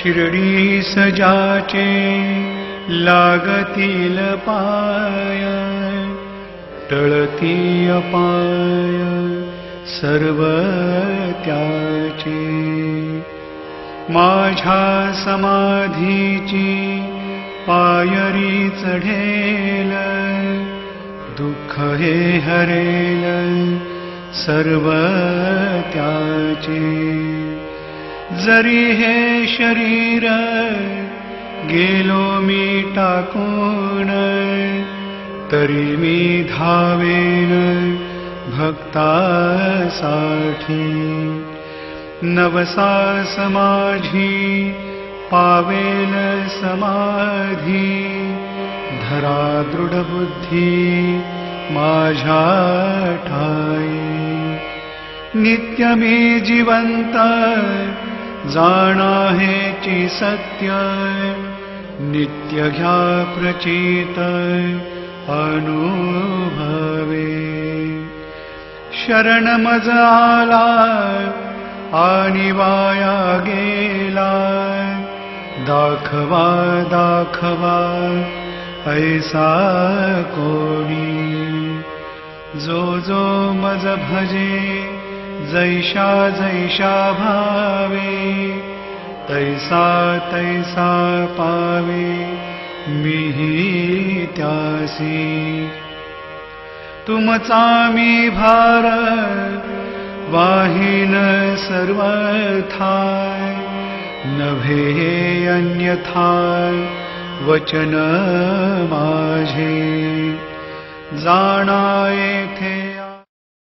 शिर्डी सजाचे लागतील पाय, टळती अपाय सर्व त्याचे. माझ्या समाधीची पायरी चढेल, दुःख हे हरेल सर्व त्याचे. जरी हे शरीर गेलो मी टाकून, तरी मी धावेन भक्तासाठी. नवसास माझी पावेल समाधी, धरा दृढ बुद्धी माझ्या ठाई. नित्य मी जिवंत जाणा हेची सत्य, नित्य घ्या प्रचित अनुभवे. शरण मज आला आणि वाया गेला, दाखवा दाखवा ऐसा कोणी. जो जो मज भजे जैशा जैशा भावे, तैसा तैसा पावे मीही त्यासी. तुमचा मी भार वाहिन सर्वथा, नभे अन्यथा वचन माझे. जाणा येथे